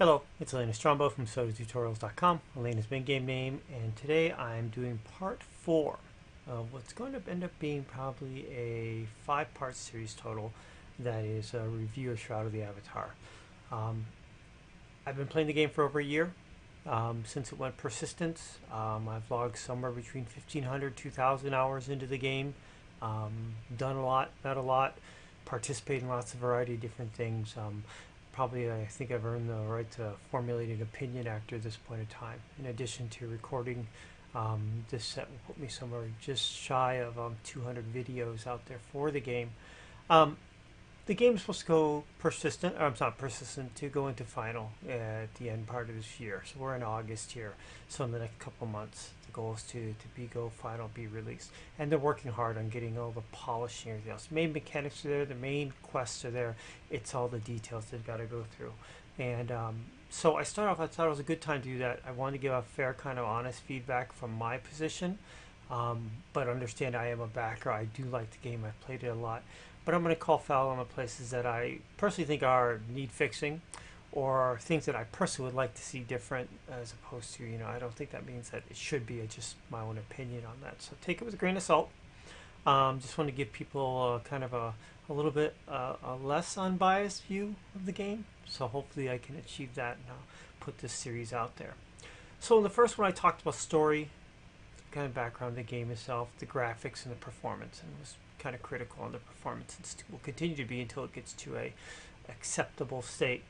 Hello, it's Elaina Strongbow from SodaTutorials.com, Elena's main game name, and today I'm doing part 4 of what's going to end up being probably a 5-part series total. That is a review of Shroud of the Avatar. Um, I've been playing the game for over a year. Since it went persistence, I've logged somewhere between 1,500 2,000 hours into the game. Done a lot, met a lot, participated in lots of variety of different things. Probably I think I've earned the right to formulate an opinion after this point in time. In addition to recording, this set will put me somewhere just shy of 200 videos out there for the game. Um, the game is supposed to go persistent, or it's not persistent, to go into final at the end part of this year. So we're in August here. So in the next couple months, the goal is to go final, be released. And they're working hard on getting all the polishing and everything else. The main mechanics are there, the main quests are there. It's all the details they've got to go through. And so I started off, I thought it was a good time to do that. I wanted to give a fair kind of honest feedback from my position. But understand I am a backer. I do like the game. I've played it a lot. But I'm going to call foul on the places that I personally think need fixing, or things that I personally would like to see different, as opposed to, I don't think that means that it should be. It's just my own opinion on that. So take it with a grain of salt. Just want to give people kind of a little bit a less unbiased view of the game. So hopefully I can achieve that and put this series out there. So in the first one I talked about story, kind of background of the game itself, the graphics and the performance, and it was kind of critical on the performance, and will continue to be until it gets to a acceptable state.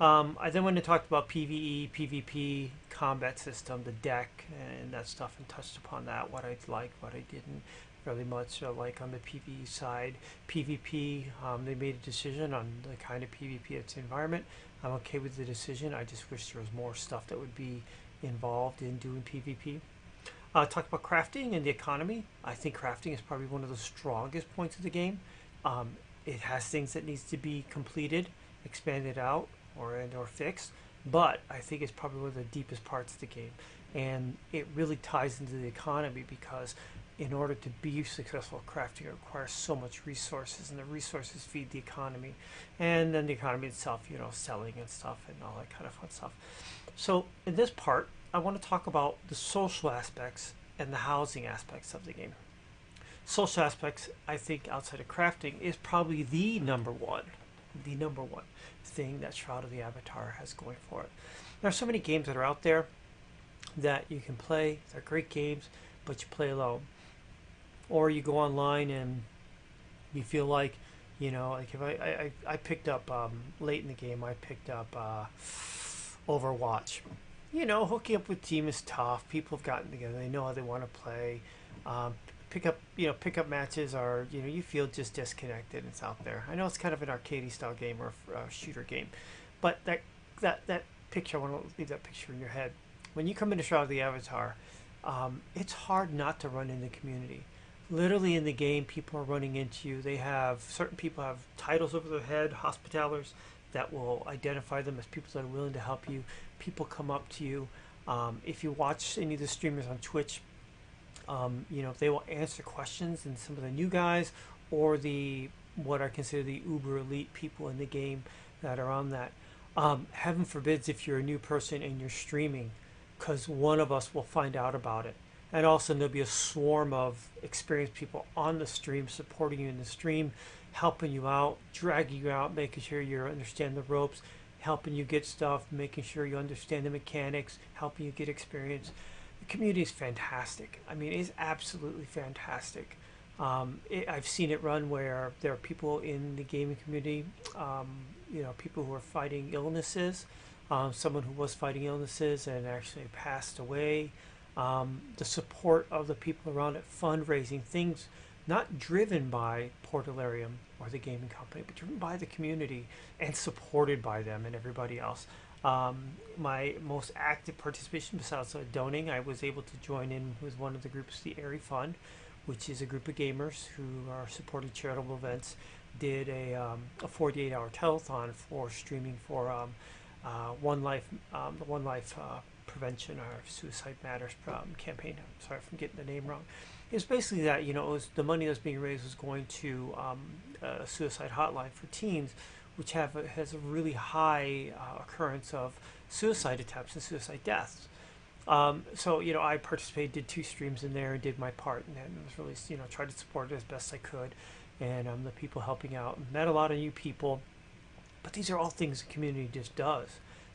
I then went and talked about PvE, PvP, combat system, the deck, and that stuff, and touched upon that, what I liked, what I didn't really much like on the PvE side. PvP, they made a decision on the kind of PvP it's environment. I'm okay with the decision. I just wish there was more stuff that would be involved in doing PvP. Talked about crafting and the economy. I think crafting is probably one of the strongest points of the game. It has things that needs to be completed, expanded out, or fixed. But I think it's probably one of the deepest parts of the game. And it really ties into the economy because in order to be successful at crafting, it requires so much resources, and the resources feed the economy. And then the economy itself, selling and stuff and all that kind of fun stuff. So in this part, I want to talk about the social aspects and the housing aspects of the game. Social aspects, I think, outside of crafting, is probably the number one thing that Shroud of the Avatar has going for it. There are so many games that are out there that you can play. They're great games, but you play alone. Or you go online and you feel like, like if I picked up, late in the game, I picked up Overwatch. Hooking up with team is tough. People have gotten together. They know how they want to play. Pickup matches are, you feel just disconnected. It's out there. I know it's kind of an arcade style game or a shooter game, but that picture, I want to leave that picture in your head. When you come into Shroud of the Avatar, it's hard not to run in the community. Literally in the game, people are running into you. Certain people have titles over their head, hospitalers, that will identify them as people that are willing to help you. People come up to you. If you watch any of the streamers on Twitch, they will answer questions, and some of the new guys or what I consider the uber elite people in the game that are on that. Heaven forbids if you're a new person and you're streaming, because one of us will find out about it. And also there'll be a swarm of experienced people on the stream, supporting you in the stream, helping you out, dragging you out, making sure you understand the ropes, helping you get stuff, making sure you understand the mechanics, helping you get experience. The community is fantastic. I mean, it's absolutely fantastic. I've seen it run where there are people in the gaming community, people who are fighting illnesses, someone who was fighting illnesses and actually passed away. The support of the people around it, fundraising, things not driven by Portalarium or the gaming company, but driven by the community and supported by them and everybody else. My most active participation, besides donating, I was able to join in with one of the groups, the Airy Fund, which is a group of gamers who are supporting charitable events. Did a 48-hour telethon for streaming for One Life, the One Life Prevention or Suicide Matters campaign. I'm sorry if I'm getting the name wrong. It was basically that, it was the money that was being raised was going to a suicide hotline for teens, which has a really high occurrence of suicide attempts and suicide deaths. So I participated, did 2 streams in there, and did my part, and then was really tried to support it as best I could, and the people helping out, met a lot of new people. But these are all things the community just does.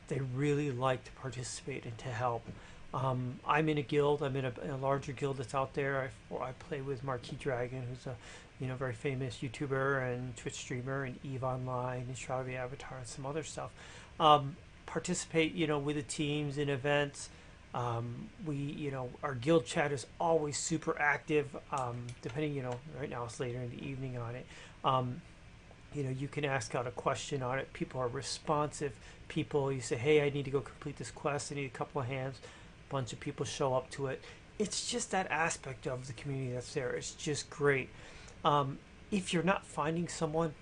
They really like to participate and to help. I'm in a guild. I'm in a larger guild that's out there. I play with Marquee Dragon, who's a very famous YouTuber and Twitch streamer, and Eve Online and Shroud the Avatar and some other stuff. Participate, with the teams in events. Our guild chat is always super active. Depending, right now it's later in the evening on it. You can ask out a question on it. People are responsive. You say, hey, I need to go complete this quest. I need a couple of hands. A bunch of people show up to it. It's just that aspect of the community that's there. It's just great. If you're not finding someone,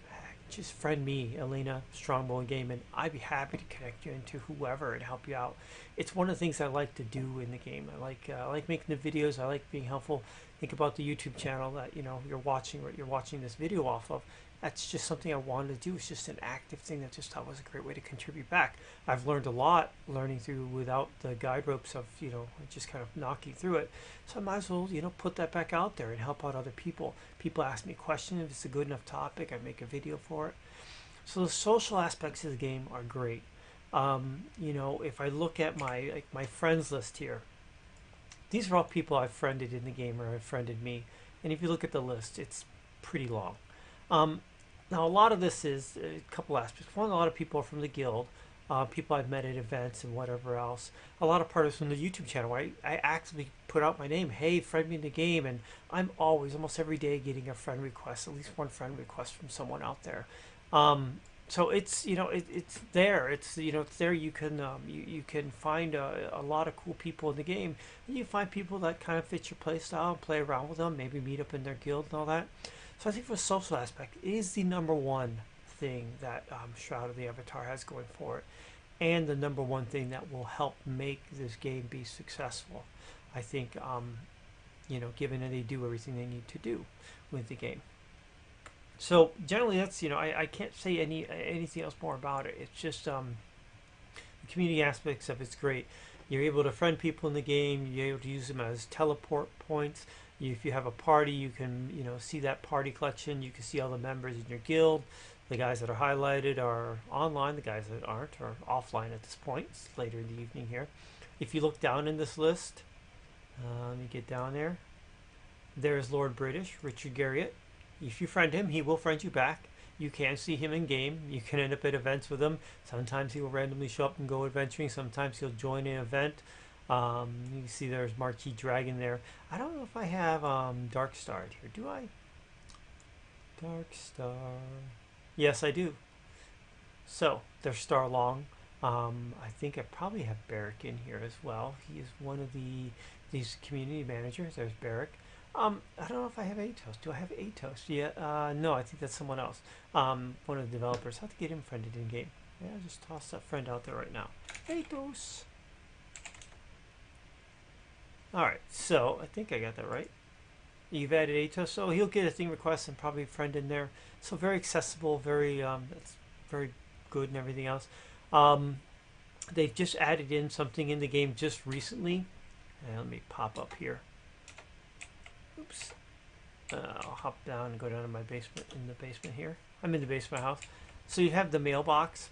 just friend me, Elaina, Strongbow in game, and I'd be happy to connect you into whoever and help you out. It's one of the things I like to do in the game. I like making the videos. I like being helpful. Think about the YouTube channel that you're watching this video off of. That's just something I wanted to do. It's just an active thing that just thought was a great way to contribute back. I've learned a lot learning through without the guide ropes of just kind of knocking through it. So I might as well put that back out there and help out other people. People ask me questions. If it's a good enough topic, I make a video for it. So the social aspects of the game are great. If I look at my friends list here, these are all people I've friended in the game or have friended me. And if you look at the list, it's pretty long. Now, a lot of this is a couple aspects. One, a lot of people are from the guild, people I've met at events and whatever else. A lot of parties from the YouTube channel. I actively put out my name, hey, friend me in the game, and I'm almost every day, getting a friend request, at least one friend request from someone out there. So it's it's there. It's it's there. You can you can find a lot of cool people in the game, and you find people that kind of fit your play style and play around with them. Maybe meet up in their guild and all that. So I think for the social aspect, it is the #1 thing that Shroud of the Avatar has going for it, and the #1 thing that will help make this game be successful. I think, given that they do everything they need to do with the game. So generally, that's I can't say anything else more about it. It's just the community aspects of it's great. You're able to friend people in the game. You're able to use them as teleport points. If you have a party, you can see that party collection. You can see all the members in your guild. The guys that are highlighted are online. The guys that aren't are offline at this point. It's later in the evening here. If you look down in this list, let me get down there. There's Lord British, Richard Garriott. If you friend him, he will friend you back. You can see him in game. You can end up at events with him. Sometimes he will randomly show up and go adventuring. Sometimes he'll join an event. You can see there's Marquee Dragon there. I don't know if I have Dark Star here. Do I? Dark Star. Yes, I do. So there's Star Long. I think I probably have Barrick in here as well. He is one of these community managers. There's Barrick. I don't know if I have Atos. Do I have Atos? Yeah. No, I think that's someone else. One of the developers. I have to get him friended in game. Yeah, I'll just toss that friend out there right now. Atos. Alright, so I think I got that right. You've added Atos, so he'll get a thing request and probably a friend in there. So very accessible, that's very good and everything else. They've just added in something in the game just recently. And let me pop up here. Oops. I'll hop down and go down to my basement, in the basement here. I'm in the basement house. So you have the mailbox.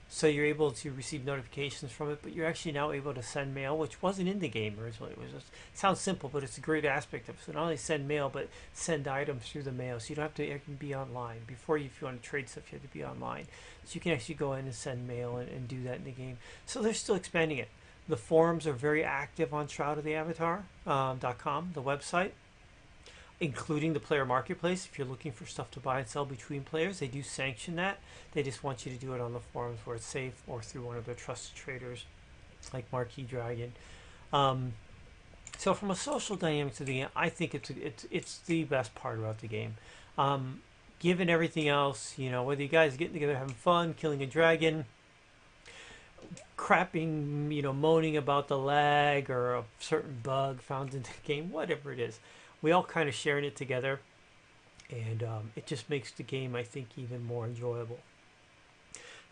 So you're able to receive notifications from it, but you're actually now able to send mail, which wasn't in the game originally. It sounds simple, but it's a great aspect of it. So not only send mail, but send items through the mail. So you don't have to be online. Before, if you want to trade stuff, you had to be online. So you can actually go in and send mail and do that in the game. So they're still expanding it. The forums are very active on shroudoftheavatar.com, the website, including the player marketplace. If you're looking for stuff to buy and sell between players, they do sanction that. They just want you to do it on the forums where it's safe, or through one of their trusted traders like Marquee Dragon. So from a social dynamic to the game, I think it's the best part about the game. Given everything else, whether you guys are getting together having fun, killing a dragon, crapping, moaning about the lag or a certain bug found in the game, whatever it is, we all kind of sharing it together, and it just makes the game, I think, even more enjoyable.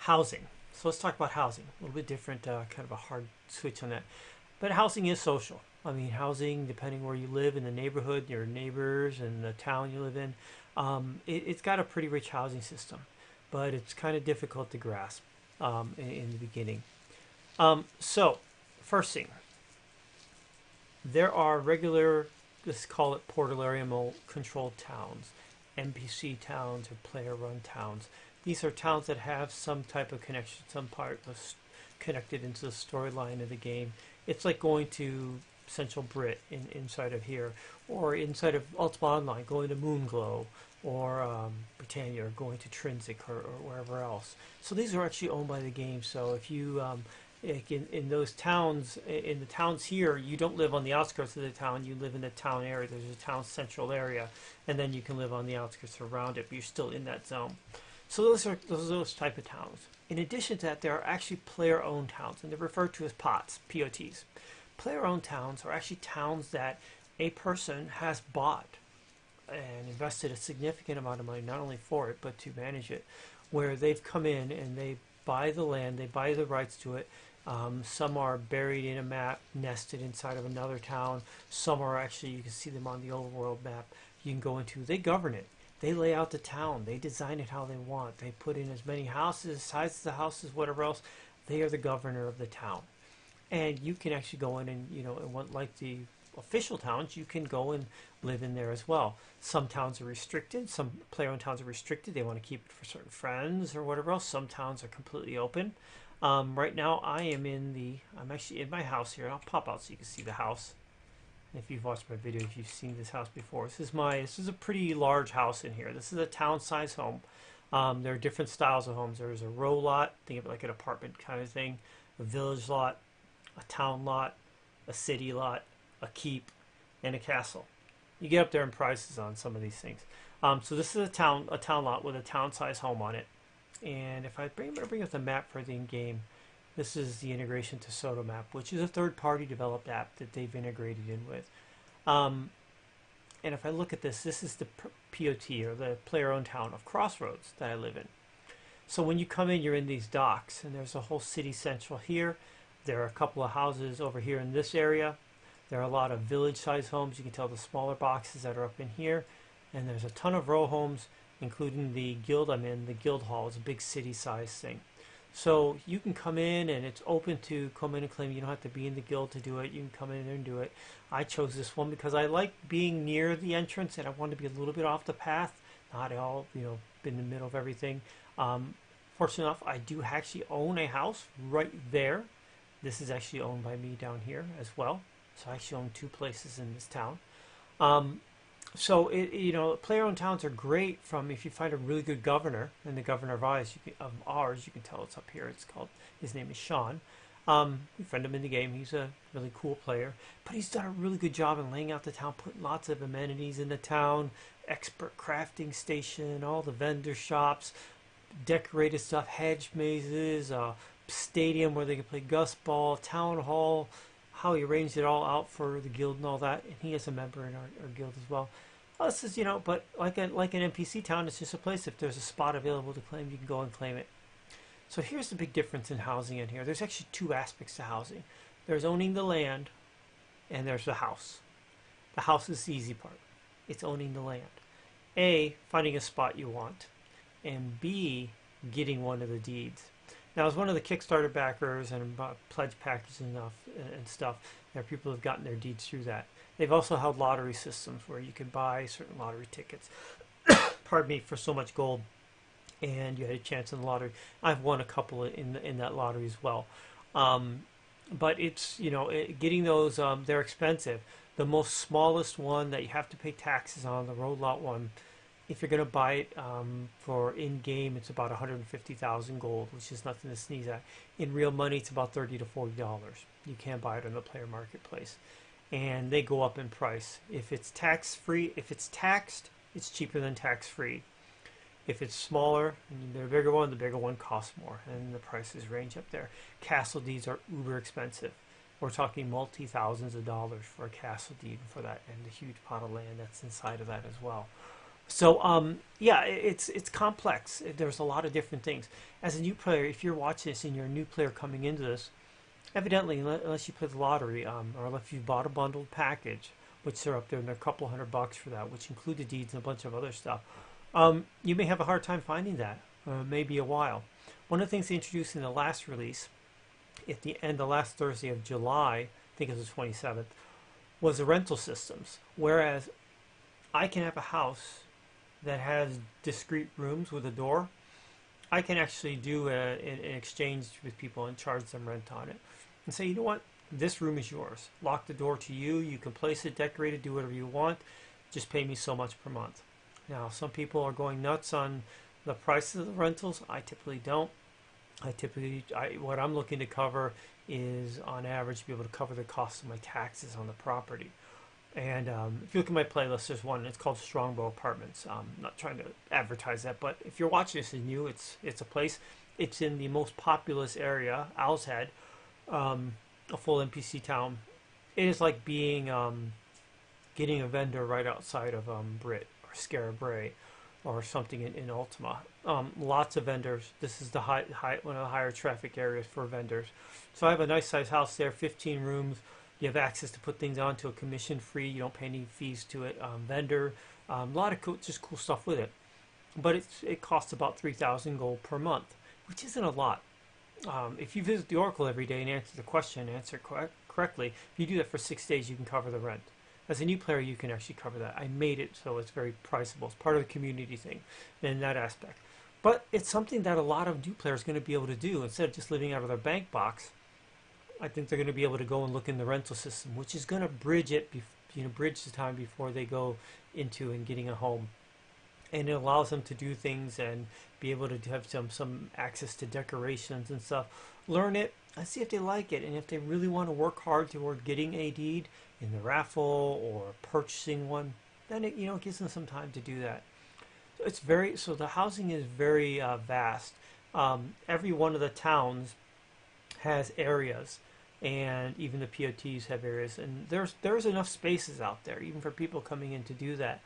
Housing. So let's talk about housing. A little bit different, kind of a hard switch on that. But housing is social. I mean, housing, depending where you live in the neighborhood, your neighbors, and the town you live in, it's got a pretty rich housing system, but it's kind of difficult to grasp in the beginning. So, first thing, there are regular, let's call it portal area controlled towns, NPC towns or player run towns. These are towns that have some type of connection, some part of connected into the storyline of the game. It's like going to Central Brit inside of here, or inside of Ultima Online, going to Moonglow, or Britannia, or going to Trinsic, or wherever else. So these are actually owned by the game. So if you in those towns, in the towns here, you don't live on the outskirts of the town. You live in the town area. There's a town central area, and then you can live on the outskirts around it, but you're still in that zone. So those type of towns. In addition to that, there are actually player-owned towns, and they're referred to as POTs, P-O-Ts. Player-owned towns are actually towns that a person has bought and invested a significant amount of money, not only for it, but to manage it, where they've come in and they buy the land, they buy the rights to it. Some are buried in a map, nested inside of another town. Some are actually, you can see them on the overworld map you can go into. They govern it. They lay out the town. They design it how they want. They put in as many houses, sizes of houses, whatever else. They are the governor of the town. And you can actually go in and, like the official towns, you can go and live in there as well. Some towns are restricted. Some player-owned towns are restricted. They want to keep it for certain friends or whatever else. Some towns are completely open. Right now, I'm actually in my house here. I'll pop out so you can see the house. If you've watched my video, if you've seen this house before, this is a pretty large house in here. This is a town-size home. There are different styles of homes. There's a row lot, think of it like an apartment kind of thing, a village lot, a town lot, a city lot, a keep, and a castle. You get up there in prices on some of these things. So this is a town lot with a town-size home on it. And if I'm going to bring up the map for the in-game, this is the integration to Soto Map, which is a third-party developed app that they've integrated in with. And if I look at this is the POT, or the player-owned town of Crossroads that I live in. So when you come in, you're in these docks, and there's a whole city central here. There are a couple of houses over here in this area. There are a lot of village-sized homes. You can tell the smaller boxes that are up in here. And there's a ton of row homes, including the guild I'm in. The guild hall is a big city-sized thing. So you can come in, and it's open to come in and claim. You don't have to be in the guild to do it. You can come in and do it. I chose this one because I like being near the entrance, and I want to be a little bit off the path, not all, in the middle of everything. Fortunate enough, I do actually own a house right there. This is actually owned by me down here as well. So I actually own two places in this town. So player-owned towns are great from if you find a really good governor, and the governor of ours, you can tell it's up here. His name is Sean. We friend him in the game. He's a really cool player, but he's done a really good job in laying out the town, putting lots of amenities in the town, expert crafting station, all the vendor shops, decorated stuff, hedge mazes, stadium where they can play gusball, town hall. How he arranged it all out for the guild and all that, and he is a member in our guild as well. This is, but like an NPC town, it's just a place. If there's a spot available to claim, you can go and claim it. So here's the big difference in housing in here. There's actually two aspects to housing. There's owning the land, and there's the house. The house is the easy part. It's owning the land. A, finding a spot you want, and B, getting one of the deeds. Now, as one of the Kickstarter backers and pledge packages and stuff, there are people who have gotten their deeds through that. They've also held lottery systems where you could buy certain lottery tickets, pardon me, for so much gold, and you had a chance in the lottery. I've won a couple in that lottery as well. But it's, getting those, they're expensive. The most smallest one that you have to pay taxes on, the road lot one, if you're going to buy it for in-game, it's about 150,000 gold, which is nothing to sneeze at. In real money, it's about $30 to $40. You can't buy it on the player marketplace. And they go up in price. If it's tax-free, if it's taxed, it's cheaper than tax-free. If it's smaller, and the bigger one costs more, and the prices range up there. Castle deeds are uber expensive. We're talking multi-thousands of dollars for a castle deed for that, and the huge pot of land that's inside of that as well. So yeah, it's complex. There's a lot of different things. As a new player, if you're watching this and you're a new player coming into this, evidently, unless you play the lottery, or if you bought a bundled package, which they're up there and they're a couple $100 for that, which include the deeds and a bunch of other stuff, you may have a hard time finding that. Maybe a while. One of the things they introduced in the last release, at the end, the last Thursday of July, I think it was the 27th, was the rental systems. Whereas I can have a house that has discrete rooms with a door, I can actually do an exchange with people and charge them rent on it. And say, you know what, this room is yours. Lock the door to you. You can place it, decorate it, do whatever you want. Just pay me so much per month. Now, some people are going nuts on the prices of the rentals. I typically don't. What I'm looking to cover is, on average, to be able to cover the cost of my taxes on the property. And if you look at my playlist, there's one. It's called Strongbow Apartments. I'm not trying to advertise that, but if you're watching this and new, it's a place. It's in the most populous area, Owl's Head, a full NPC town. It is like being getting a vendor right outside of Brit or Scarabray or something in Ultima. Lots of vendors. This is the one of the higher traffic areas for vendors. So I have a nice sized house there, 15 rooms. You have access to put things onto a commission free. You don't pay any fees to it. Vendor, a lot of just cool stuff with it. But it costs about 3,000 gold per month, which isn't a lot. If you visit the Oracle every day and answer the question, answer it correctly, if you do that for 6 days, you can cover the rent. As a new player, you can actually cover that. I made it so it's very priceable. It's part of the community thing in that aspect. But it's something that a lot of new players are going to be able to do instead of just living out of their bank box. I think they're going to be able to go and look in the rental system, which is going to bridge bridge the time before they go into and getting a home. And it allows them to do things and be able to have some access to decorations and stuff. Learn it and see if they like it, and if they really want to work hard toward getting a deed in the raffle or purchasing one, then it gives them some time to do that. So the housing is very vast. Every one of the towns has areas, and even the POTs have areas, and there's enough spaces out there even for people coming in to do that.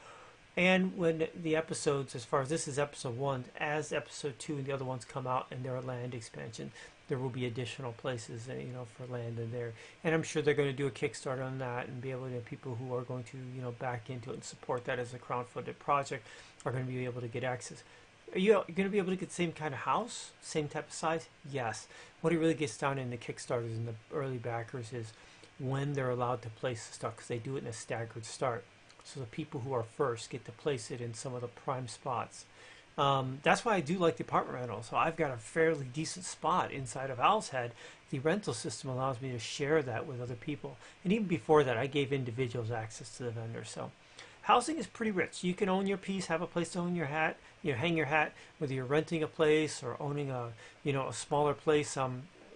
And when the episodes, as far as this is episode 1, as episode 2 and the other ones come out and their land expansion, there will be additional places for land in there. And I'm sure they're going to do a Kickstarter on that and be able to have people who are going to back into it and support that as a crowdfunded project are going to be able to get access. Are you going to be able to get the same kind of house, same type of size? Yes. What it really gets down in the Kickstarters and the early backers is when they're allowed to place the stuff, because they do it in a staggered start. So the people who are first get to place it in some of the prime spots. That's why I do like the apartment rental. So I've got a fairly decent spot inside of Owl's Head. The rental system allows me to share that with other people. And even before that, I gave individuals access to the vendor. So housing is pretty rich. You can own your piece, have a place to own your hat, hang your hat, whether you're renting a place or owning a smaller place.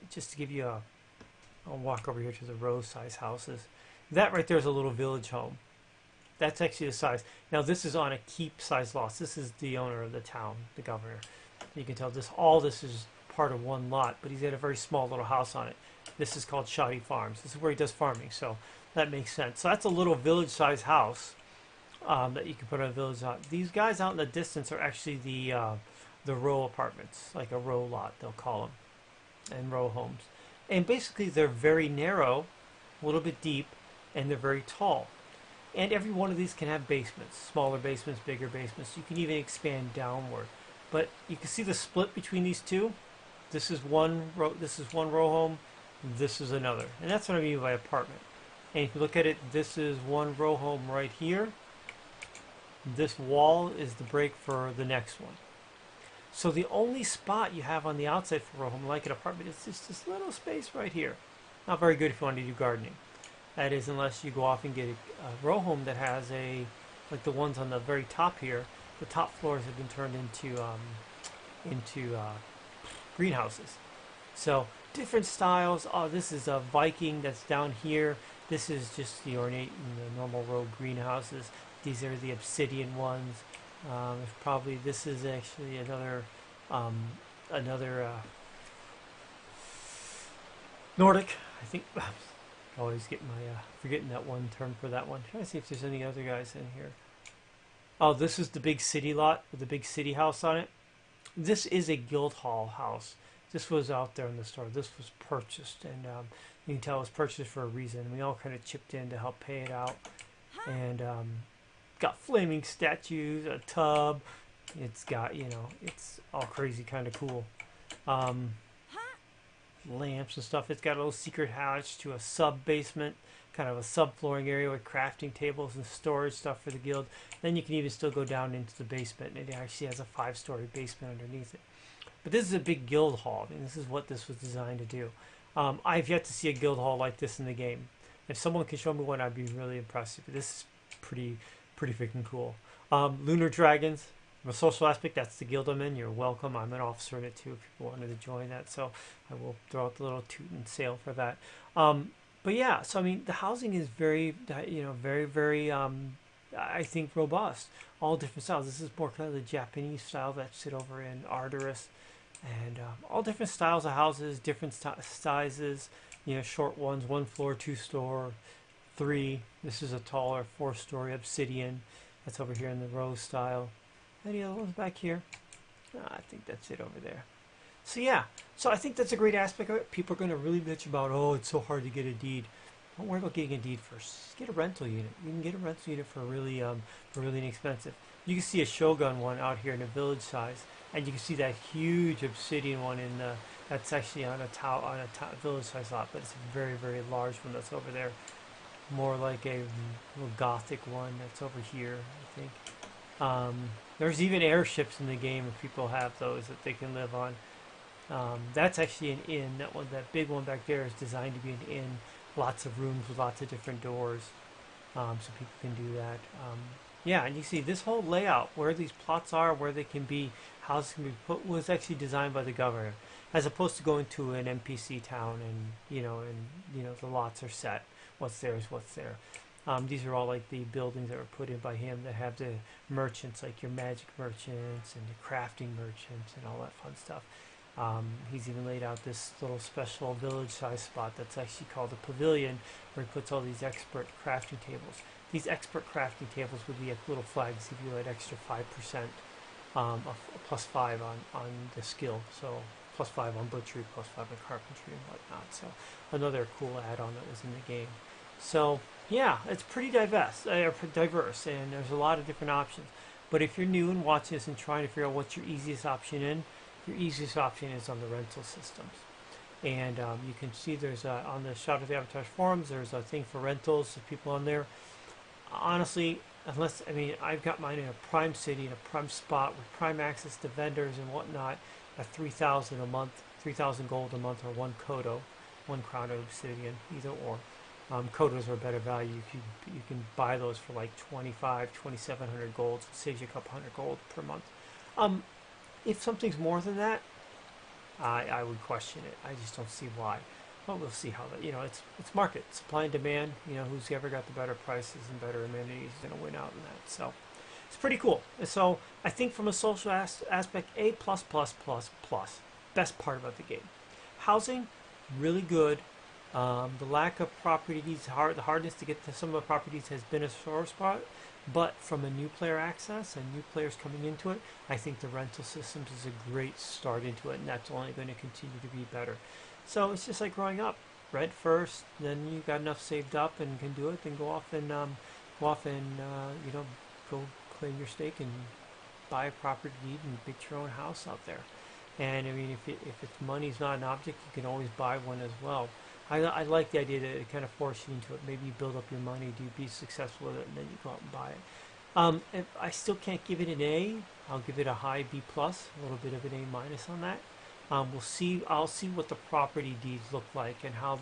Just to give you I'll walk over here to the row-size houses. That right there is a little village home. That's actually the size. Now this is on a keep-size lot. This is the owner of the town, the governor. You can tell all this is part of one lot, but he's got a very small little house on it. This is called Shoddy Farms. This is where he does farming, so that makes sense. So that's a little village-size house that you can put on a village lot. These guys out in the distance are actually the row apartments, like a row lot, they'll call them, and row homes. And basically they're very narrow, a little bit deep, and they're very tall. And every one of these can have basements, smaller basements, bigger basements. You can even expand downward. But you can see the split between these two. This is one row home, this is another. And that's what I mean by apartment. And if you look at it, this is one row home right here. This wall is the break for the next one. So the only spot you have on the outside for a row home, like an apartment, is just this little space right here. Not very good if you want to do gardening. That is, unless you go off and get a row home that has like the ones on the very top here. The top floors have been turned into greenhouses. So different styles. Oh, this is a Viking that's down here. This is just the ornate and the normal row greenhouses. These are the obsidian ones. This is actually another Nordic, I think. Always get my forgetting that one term for that one. Trying to see if there's any other guys in here. Oh, this is the big city lot with the big city house on it. This is a guild hall house. This was out there in the store. This was purchased, and you can tell it was purchased for a reason. We all kind of chipped in to help pay it out, and got flaming statues, a tub. It's got, it's all crazy, kind of cool. Um, Lamps and stuff. It's got a little secret hatch to a sub basement, kind of a subflooring area with crafting tables and storage stuff for the guild. Then you can even still go down into the basement, and it actually has a 5-story basement underneath it. But this is a big guild hall. I mean, this is what this was designed to do. I've yet to see a guild hall like this in the game. If someone can show me one, I'd be really impressed. But this is pretty freaking cool. Lunar dragons. From a social aspect, that's the guild I'm in. You're welcome. I'm an officer in it too if people wanted to join that. So I will throw out the little toot and sail for that. But yeah, so I mean, the housing is very, very, I think, robust. All different styles. This is more kind of the Japanese style that sit over in Ardoris. And all different styles of houses, different sizes. Short ones, 1 floor, 2 store, 3. This is a taller 4-story obsidian. That's over here in the rose style. Any other ones back here? I think that's it over there. So yeah, so I think that's a great aspect of it. People are going to really bitch about, oh, it's so hard to get a deed. Don't worry about getting a deed first. Just get a rental unit. You can get a rental unit for really inexpensive. You can see a Shogun one out here in a village size, and you can see that huge obsidian one in the. That's actually on a village size lot, but it's a very, very large one that's over there. More like a little gothic one that's over here, I think. There's even airships in the game if people have those that they can live on. That's actually an inn. That big one back there is designed to be an inn. Lots of rooms with lots of different doors, so people can do that. Yeah, and you see this whole layout, where these plots are, where they can be, houses can be put, was actually designed by the governor, as opposed to going to an NPC town and the lots are set. What's there is what's there. These are all like the buildings that were put in by him that have the merchants, like your magic merchants and the crafting merchants and all that fun stuff. He's even laid out this little special village-sized spot that's actually called the pavilion, where he puts all these expert crafting tables. These expert crafting tables would be like little flags, give you an extra 5%, plus 5 on the skill. So plus 5 on butchery, plus 5 on carpentry and whatnot. So another cool add-on that was in the game. So yeah, it's pretty diverse, and there's a lot of different options. But if you're new and watching this and trying to figure out what's your easiest option your easiest option is on the rental systems. And you can see there's on the Shroud of the Avatar forums, there's a thing for rentals, of people on there. Honestly, I've got mine in a prime city, in a prime spot with prime access to vendors and whatnot at 3,000 a month, 3,000 gold a month, or 1 kodo, 1 crown of obsidian, either or. Kodos are a better value. You can buy those for like 2,700 gold. So it saves you a couple hundred gold per month. If something's more than that, I would question it. I just don't see why. But we'll see how that. It's market, supply and demand. Who's ever got the better prices and better amenities is going to win out in that. So it's pretty cool. So I think from a social aspect, A++++. Best part about the game. Housing, really good. The lack of properties, the hardness to get to some of the properties has been a sore spot, but from a new player access and new players coming into it, I think the rental systems is a great start into it, and that's only going to continue to be better. So it's just like growing up. Rent first, then you got enough saved up and can do it, then go off and go claim your stake and buy a property deed and build your own house out there. And I mean, if it's money's not an object, you can always buy one as well. I like the idea that it kind of forces you into it. Maybe you build up your money, do be successful with it, and then you go out and buy it. If I still can't give it an A. I'll give it a high B+, a little bit of an A- on that. We'll see. I'll see what the property deeds look like and how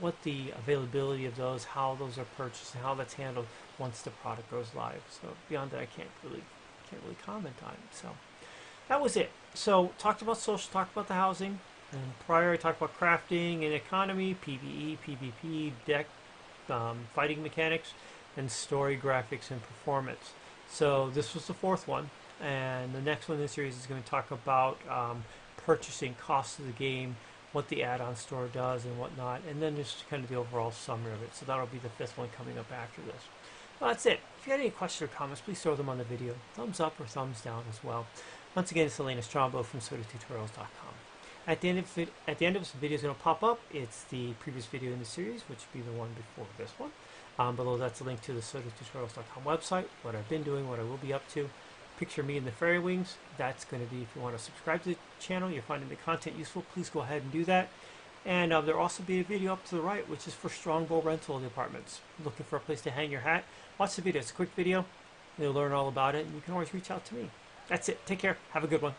what the availability of those, how those are purchased, and how that's handled once the product goes live. So beyond that, I can't really comment on it. So that was it. So talked about social, talked about the housing. And prior, I talked about crafting and economy, PvE, PvP, deck, fighting mechanics, and story graphics and performance. So this was the 4th one, and the next one in the series is going to talk about purchasing, costs of the game, what the add-on store does and whatnot, and then just kind of the overall summary of it. So that'll be the 5th one coming up after this. Well, that's it. If you had any questions or comments, please throw them on the video. Thumbs up or thumbs down as well. Once again, it's Elaina Strongbow from SodaTutorials.com. At the end of this video is going to pop up. It's the previous video in the series, which would be the one before this one. Below that's a link to the SodaTutorials.com website, what I've been doing, what I will be up to. Picture me in the fairy wings. That's going to be if you want to subscribe to the channel, you're finding the content useful, please go ahead and do that. And there'll also be a video up to the right, which is for Strongbow rental apartments. Looking for a place to hang your hat? Watch the video. It's a quick video. You'll learn all about it, and you can always reach out to me. That's it. Take care. Have a good one.